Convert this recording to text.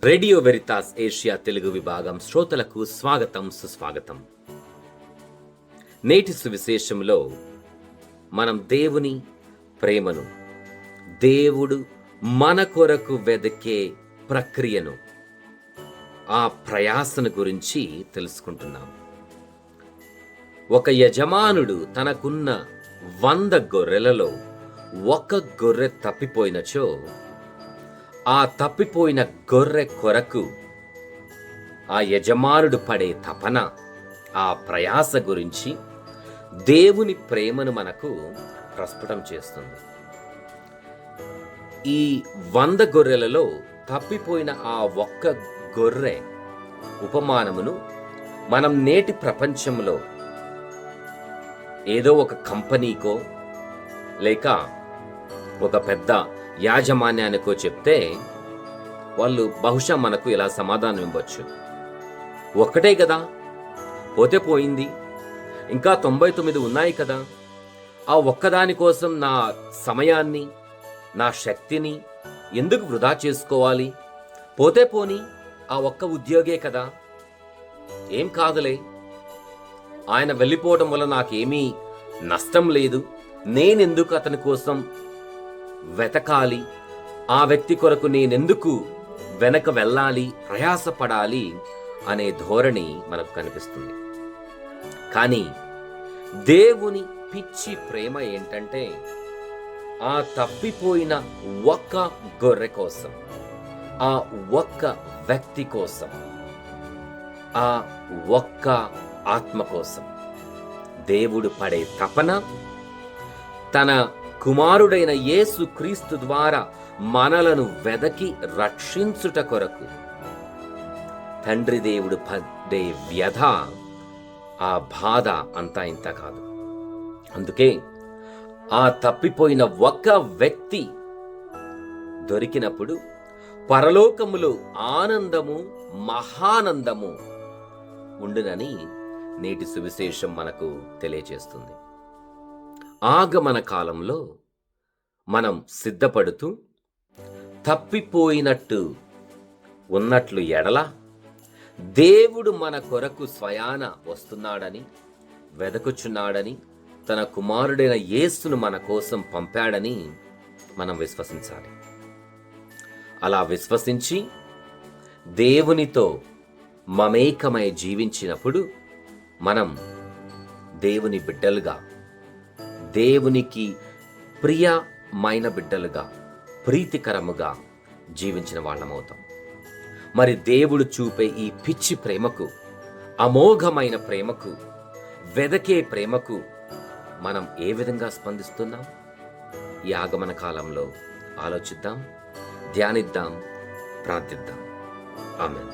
Radio Veritas Asia Telugu విభాగం శ్రోతలకు స్వాగతం సుస్వాగతం. నేటి సువిశేషంలో మనం దేవుని ప్రేమను, దేవుడు మన కొరకు వెదకే ప్రక్రియను, ఆ ప్రయాసను గురించి తెలుసుకుంటున్నాం. ఒక యజమానుడు తనకున్న 100 గొర్రెలలో ఒక గొర్రె తప్పిపోయినచో ఆ తప్పిపోయిన గొర్రె కొరకు ఆ యజమానుడు పడే తపన, ఆ ప్రయాస గురించి దేవుని ప్రేమను మనకు ప్రస్ఫుటం చేస్తుంది. ఈ 100 గొర్రెలలో తప్పిపోయిన ఆ ఒక్క గొర్రె ఉపమానమును మనం నేటి ప్రపంచంలో ఏదో ఒక కంపెనీకో లేక ఒక పెద్ద యాజమాన్యానికో చెప్తే వాళ్ళు బహుశా మనకు ఇలా సమాధానం ఇవ్వచ్చు. ఒక్కటే కదా, పోతే పోయింది, ఇంకా 99 ఉన్నాయి కదా, ఆ ఒక్కదాని కోసం నా సమయాన్ని, నా శక్తిని ఎందుకు వృధా చేసుకోవాలి? పోతే పోని, ఆ ఒక్క ఉద్యోగే కదా, ఏం కాదులే, ఆయన వెళ్ళిపోవడం వల్ల నాకేమీ నష్టం లేదు, నేనెందుకు అతని కోసం వెతకాలి, ఆ వ్యక్తి కొరకు నేనెందుకు వెనక వెళ్ళాలి, ప్రయాసపడాలి అనే ధోరణి మనకు కనిపిస్తుంది. కానీ దేవుని పిచ్చి ప్రేమ ఏంటంటే, ఆ తప్పిపోయిన ఒక్క గొర్రె కోసం, ఆ ఒక్క వ్యక్తి కోసం, ఆ ఒక్క ఆత్మ కోసం దేవుడు పడే తపన, తన కుమారుడైన యేసు క్రీస్తు ద్వారా మనలను వెదకి రక్షించుట కొరకు తండ్రి దేవుడు పడే వ్యధ, ఆ బాధ అంతా ఇంత కాదు. అందుకే ఆ తప్పిపోయిన ఒక్క వ్యక్తి దొరికినప్పుడు పరలోకములో ఆనందము, మహానందము ఉండునని నేటి సువిశేషం మనకు తెలియజేస్తుంది. ఆగమన కాలంలో మనం సిద్ధపడుతూ తప్పిపోయినట్టు ఉన్నట్లు ఎడల దేవుడు మన కొరకు స్వయాన వస్తున్నాడని, వెదకుచున్నాడని, తన కుమారుడైన యేసును మన కోసం పంపాడని మనం విశ్వసించాలి. అలా విశ్వసించి దేవునితో మమేకమై జీవించినప్పుడు మనం దేవుని బిడ్డలుగా, దేవునికి ప్రియమైన బిడ్డలుగా, ప్రీతికరముగా జీవించిన వాళ్ళమవుతాం. మరి దేవుడు చూపే ఈ పిచ్చి ప్రేమకు, అమోఘమైన ప్రేమకు, వెదకే ప్రేమకు మనం ఏ విధంగా స్పందిస్తున్నాం? ఈ ఆగమన కాలంలో ఆలోచిద్దాం, ధ్యానిద్దాం, ప్రార్థిద్దాం. ఆమేన్.